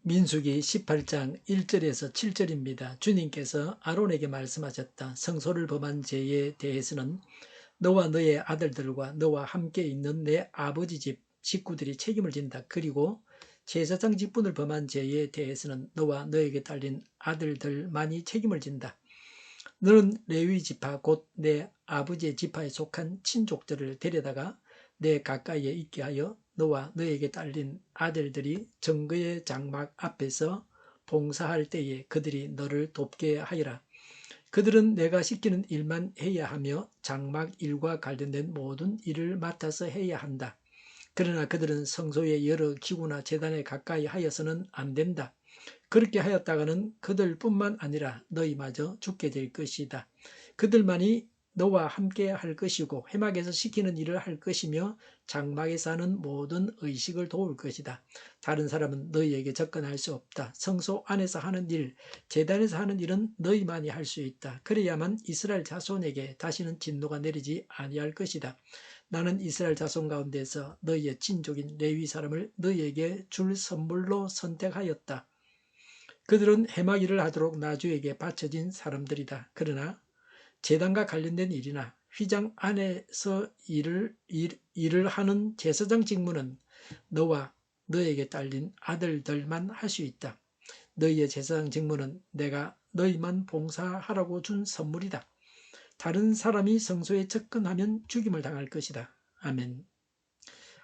민수기 18장 1절에서 7절입니다. 주님께서 아론에게 말씀하셨다. 성소를 범한 죄에 대해서는 너와 너의 아들들과 너와 함께 있는 내 아버지 집 식구들이 책임을 진다. 그리고 제사장 직분을 범한 죄에 대해서는 너와 너에게 딸린 아들들만이 책임을 진다. 너는 레위 지파 곧 내 아버지의 지파에 속한 친족들을 데려다가 내 가까이에 있게 하여 너와 너에게 딸린 아들들이 정거의 장막 앞에서 봉사할 때에 그들이 너를 돕게 하리라. 그들은 내가 시키는 일만 해야 하며 장막 일과 관련된 모든 일을 맡아서 해야 한다. 그러나 그들은 성소의 여러 기구나 제단에 가까이 하여서는 안 된다. 그렇게 하였다가는 그들뿐만 아니라 너희마저 죽게 될 것이다. 그들만이 너와 함께 할 것이고 회막에서 시키는 일을 할 것이며 장막에서 하는 모든 의식을 도울 것이다. 다른 사람은 너희에게 접근할 수 없다. 성소 안에서 하는 일, 제단에서 하는 일은 너희만이 할 수 있다. 그래야만 이스라엘 자손에게 다시는 진노가 내리지 아니할 것이다. 나는 이스라엘 자손 가운데서 너희의 친족인 레위 사람을 너희에게 줄 선물로 선택하였다. 그들은 해막 일을 하도록 나주에게 바쳐진 사람들이다. 그러나 제단과 관련된 일이나 휘장 안에서 일을 하는 제사장 직무는 너와 너에게 딸린 아들들만 할 수 있다. 너희의 제사장 직무는 내가 너희만 봉사하라고 준 선물이다. 다른 사람이 성소에 접근하면 죽임을 당할 것이다. 아멘.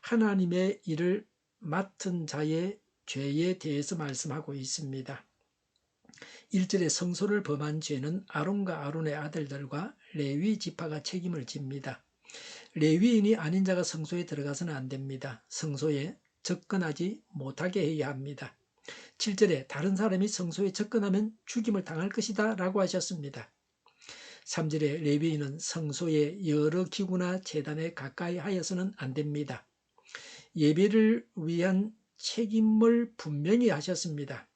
하나님의 일을 맡은 자의 죄에 대해서 말씀하고 있습니다. 1절에 성소를 범한 죄는 아론과 아론의 아들들과 레위 지파가 책임을 집니다. 레위인이 아닌 자가 성소에 들어가서는 안 됩니다. 성소에 접근하지 못하게 해야 합니다. 7절에 다른 사람이 성소에 접근하면 죽임을 당할 것이다 라고 하셨습니다. 3절에 레위인은 성소의 여러 기구나 제단에 가까이 하여서는 안 됩니다. 예배를 위한 책임을 분명히 하셨습니다.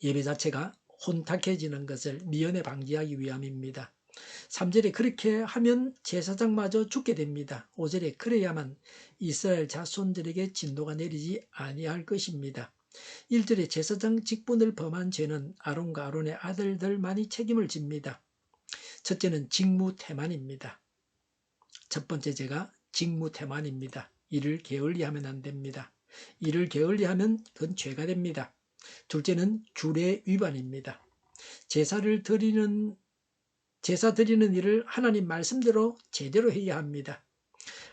예배 자체가 혼탁해지는 것을 미연에 방지하기 위함입니다. 3절에 그렇게 하면 제사장마저 죽게 됩니다. 5절에 그래야만 이스라엘 자손들에게 진노가 내리지 아니할 것입니다. 1절에 제사장 직분을 범한 죄는 아론과 아론의 아들들만이 책임을 집니다. 첫째는 직무태만입니다. 첫 번째 죄가 직무태만입니다. 이를 게을리하면 안 됩니다. 이를 게을리하면 그건 죄가 됩니다. 둘째는 규례 위반입니다. 제사 드리는 일을 하나님 말씀대로 제대로 해야 합니다.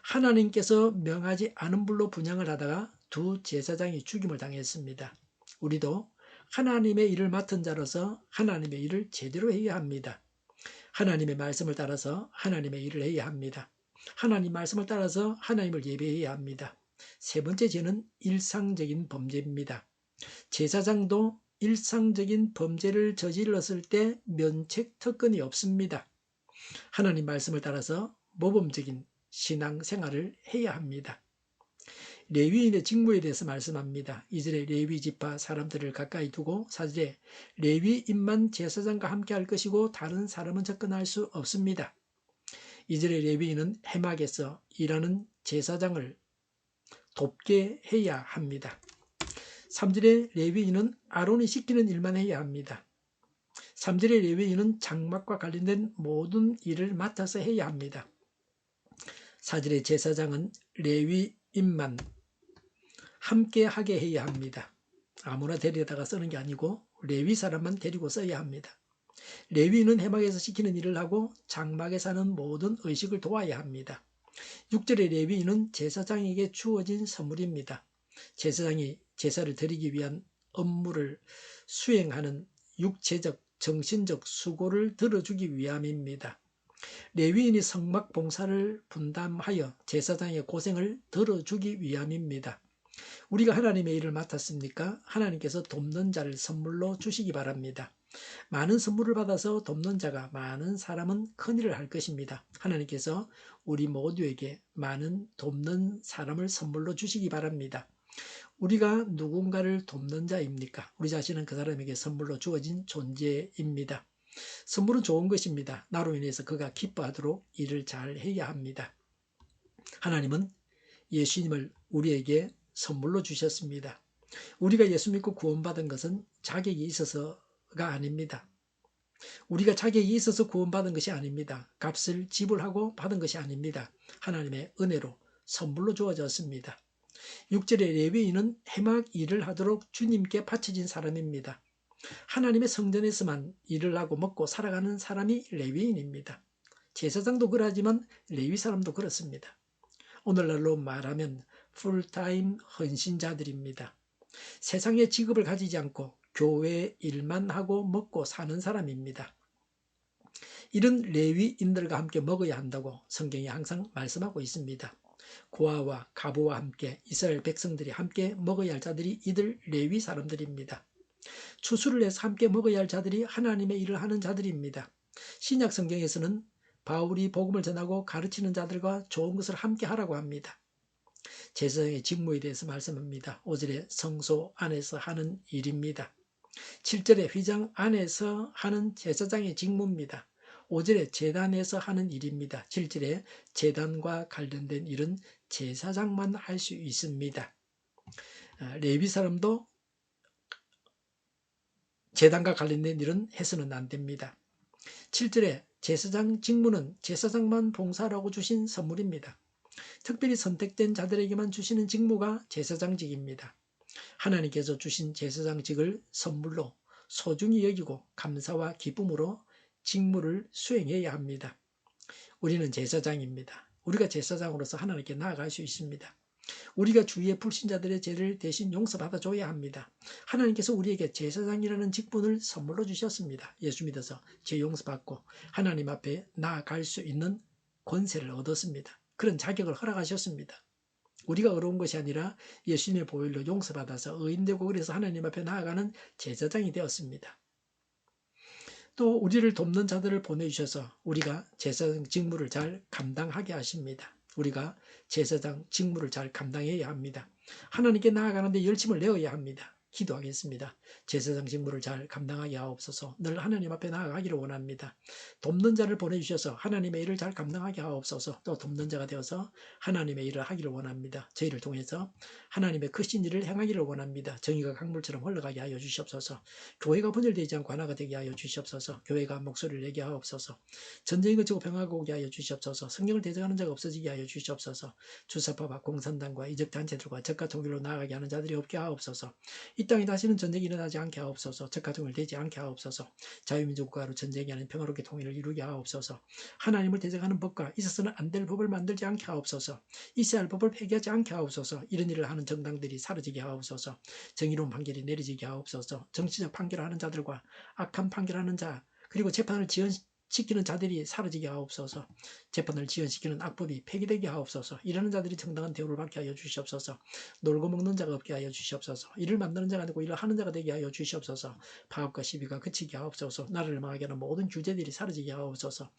하나님께서 명하지 않은 불로 분향을 하다가 두 제사장이 죽임을 당했습니다. 우리도 하나님의 일을 맡은 자로서 하나님의 일을 제대로 해야 합니다. 하나님의 말씀을 따라서 하나님의 일을 해야 합니다. 하나님 말씀을 따라서 하나님을 예배해야 합니다. 세 번째 죄는 일상적인 범죄입니다. 제사장도 일상적인 범죄를 저질렀을 때 면책 특권이 없습니다. 하나님 말씀을 따라서 모범적인 신앙생활을 해야 합니다. 레위인의 직무에 대해서 말씀합니다. 2절에 레위 지파 사람들을 가까이 두고 4절에 레위인만 제사장과 함께 할 것이고 다른 사람은 접근할 수 없습니다. 2절에 레위인은 해막에서 일하는 제사장을 돕게 해야 합니다. 3절에 레위인은 아론이 시키는 일만 해야 합니다. 3절에 레위인은 장막과 관련된 모든 일을 맡아서 해야 합니다. 4절에 제사장은 레위인만 함께 하게 해야 합니다. 아무나 데려다가 쓰는 게 아니고 레위 사람만 데리고 써야 합니다. 레위인은 해막에서 시키는 일을 하고 장막에서 하는 모든 의식을 도와야 합니다. 6절의 레위인은 제사장에게 주어진 선물입니다. 제사장이 제사를 드리기 위한 업무를 수행하는 육체적, 정신적 수고를 들어주기 위함입니다. 레위인이 성막 봉사를 분담하여 제사장의 고생을 들어주기 위함입니다. 우리가 하나님의 일을 맡았습니까? 하나님께서 돕는 자를 선물로 주시기 바랍니다. 많은 선물을 받아서 돕는 자가 많은 사람은 큰일을 할 것입니다. 하나님께서 우리 모두에게 많은 돕는 사람을 선물로 주시기 바랍니다. 우리가 누군가를 돕는 자입니까? 우리 자신은 그 사람에게 선물로 주어진 존재입니다. 선물은 좋은 것입니다. 나로 인해서 그가 기뻐하도록 일을 잘 해야 합니다. 하나님은 예수님을 우리에게 선물로 주셨습니다. 우리가 예수 믿고 구원받은 것은 자격이 있어서가 아닙니다. 우리가 자격이 있어서 구원받은 것이 아닙니다. 값을 지불하고 받은 것이 아닙니다. 하나님의 은혜로 선물로 주어졌습니다. 6절의 레위인은 해막 일을 하도록 주님께 바쳐진 사람입니다. 하나님의 성전에서만 일을 하고 먹고 살아가는 사람이 레위인입니다. 제사장도 그러하지만 레위 사람도 그렇습니다. 오늘날로 말하면 풀타임 헌신자들입니다. 세상의 직업을 가지지 않고 교회 일만 하고 먹고 사는 사람입니다. 이런 레위인들과 함께 먹어야 한다고 성경이 항상 말씀하고 있습니다. 고아와 가부와 함께 이스라엘 백성들이 함께 먹어야 할 자들이 이들 레위 사람들입니다. 추수를 해서 함께 먹어야 할 자들이 하나님의 일을 하는 자들입니다. 신약 성경에서는 바울이 복음을 전하고 가르치는 자들과 좋은 것을 함께 하라고 합니다. 제사장의 직무에 대해서 말씀합니다. 5절에 성소 안에서 하는 일입니다. 7절에 휘장 안에서 하는 제사장의 직무입니다. 5절에 제단에서 하는 일입니다. 7절에 제단과 관련된 일은 제사장만 할 수 있습니다. 레위 사람도 제단과 관련된 일은 해서는 안 됩니다. 7절에 제사장 직무는 제사장만 봉사하라고 주신 선물입니다. 특별히 선택된 자들에게만 주시는 직무가 제사장직입니다. 하나님께서 주신 제사장직을 선물로 소중히 여기고 감사와 기쁨으로 직무를 수행해야 합니다. 우리는 제사장입니다. 우리가 제사장으로서 하나님께 나아갈 수 있습니다. 우리가 주위의 불신자들의 죄를 대신 용서받아줘야 합니다. 하나님께서 우리에게 제사장이라는 직분을 선물로 주셨습니다. 예수 믿어서 죄 용서받고 하나님 앞에 나아갈 수 있는 권세를 얻었습니다. 그런 자격을 허락하셨습니다. 우리가 어려운 것이 아니라 예수님의 보혈로 용서받아서 의인되고 그래서 하나님 앞에 나아가는 제사장이 되었습니다. 또 우리를 돕는 자들을 보내주셔서 우리가 제사장 직무를 잘 감당하게 하십니다. 우리가 제사장 직무를 잘 감당해야 합니다. 하나님께 나아가는데 열심을 내어야 합니다. 기도하겠습니다. 제사장 직무를 잘 감당하게 하옵소서. 늘 하나님 앞에 나아가기를 원합니다. 돕는 자를 보내주셔서 하나님의 일을 잘 감당하게 하옵소서. 또 돕는 자가 되어서 하나님의 일을 하기를 원합니다. 저희를 통해서 하나님의 크신 일을 행하기를 원합니다. 정의가 강물처럼 흘러가게 하여 주시옵소서. 교회가 분열되지 않고 하나가 되게 하여 주시옵소서. 교회가 목소리를 내게 하옵소서. 전쟁이 그치고 평화가 오게 하여 주시옵소서. 성경을 대적하는 자가 없어지게 하여 주시옵소서. 주사파와 공산당과 이적단체들과 적과 통일로 나아가게 하는 자들이 없게 하옵소서. 이 땅에 다시는 전쟁이 일어나지 않게 하옵소서. 적과 통일되지 않게 하옵소서. 자유민주국가로 전쟁이 아닌 평화롭게 통일을 이루게 하옵소서. 하나님을 대적하는 법과 있어서는 안 될 법을 만들지 않게 하옵소서. 있어야 할 법을 폐기하지 않게 하옵소서. 이런 일을 하는 정당들이 사라지게 하옵소서. 정의로운 판결이 내려지게 하옵소서. 정치적 판결하는 자들과 악한 판결하는 자 그리고 재판을 지연시키는 자들이 사라지게 하옵소서. 재판을 지연시키는 악법이 폐기되게 하옵소서. 이러는 자들이 정당한 대우를 받게 하여 주시옵소서. 놀고 먹는 자가 없게 하여 주시옵소서. 일을 만드는 자가 되고 일을 하는 자가 되게 하여 주시옵소서. 파업과 시비가 그치게 하옵소서. 나라를 망하게 하는 모든 규제들이 사라지게 하옵소서.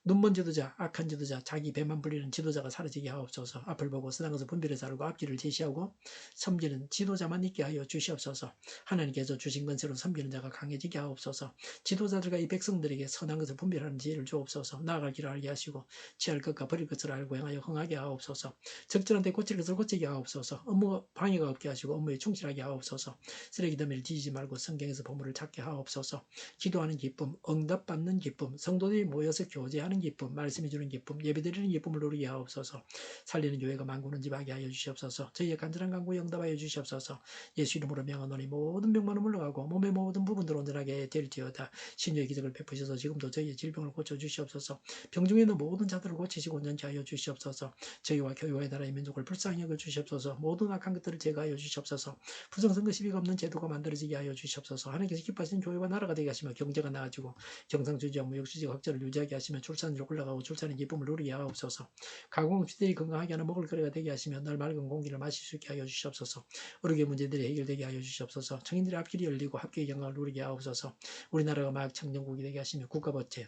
눈먼 지도자, 악한 지도자, 자기 배만 불리는 지도자가 사라지게 하옵소서. 앞을 보고 선한 것을 분별해서 알고 앞길을 제시하고 섬기는 지도자만 있게 하여 주시옵소서. 하나님께서 주신 권세로 섬기는 자가 강해지게 하옵소서. 지도자들과 이 백성들에게 선한 것을 분별하는 지혜를 주옵소서. 나아갈 길을 알게 하시고 취할 것과 버릴 것을 알고 행하여 흥하게 하옵소서. 적절한 데 고칠 것을 고치게 하옵소서. 업무 방해가 없게 하시고 업무에 충실하게 하옵소서. 쓰레기 더미를 뒤지지 말고 성경에서 보물을 찾게 하옵소서. 기도하는 기쁨, 응답받는 기쁨, 성도들이 모여서 교제하는 기쁨, 말씀해 주는 기쁨, 예배드리는 기쁨을 누리게 하옵소서. 살리는 교회가 만구는 집하게 하여 주시옵소서. 저희의 간절한 간구에 응답하여 주시옵소서. 예수 이름으로 명하노니 모든 병만은 물러가고 몸의 모든 부분들을 온전하게 될지어다. 신유의 기적을 베푸셔서 지금도 저희의 질병을 고쳐주시옵소서. 병중에 있는 모든 자들을 고치시고 온전케 하여 주시옵소서. 저희와 교회와 나라의 민족을 불쌍히 여겨 주시옵소서. 모든 악한 것들을 제거하여 주시옵소서. 부정선거 시비가 없는 제도가 만들어지게 하여 주시옵소서. 하나님께서 기뻐하시는 교회와 나라가 되게 하시며 경제가 나아지고 경상주지와 무역주지가 확전을 유지하게 하시며 출산율이 올라가고 출산의 기쁨을 누리게 하옵소서. 가공시대에 건강하게 하는 먹을거리가 되게 하시며 날 맑은 공기를 마실 수 있게 하여 주시옵소서. 어려운 문제들이 해결되게 하여 주시옵소서. 청인들의 앞길이 열리고 합계의 영광을 누리게 하옵소서. 우리나라가 마약 청정국이 되게 하시며 국가부채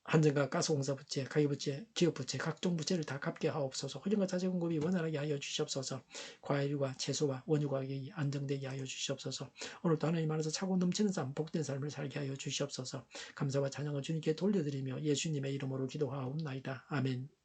한전과 가스공사 부채, 가계부채, 기업부채, 각종 부채를 다 갚게 하옵소서. 호정과 자재공급이 원활하게 하여 주시옵소서. 과일과 채소와 원유 가격이 안정되게 하여 주시옵소서. 오늘도 하나님 안에서 차고 넘치는 삶, 복된 삶을 살게 하여 주시옵소서. 감사와 찬양을 주님께 돌려드리며 예수님의 이름으로 기도하옵나이다. 아멘.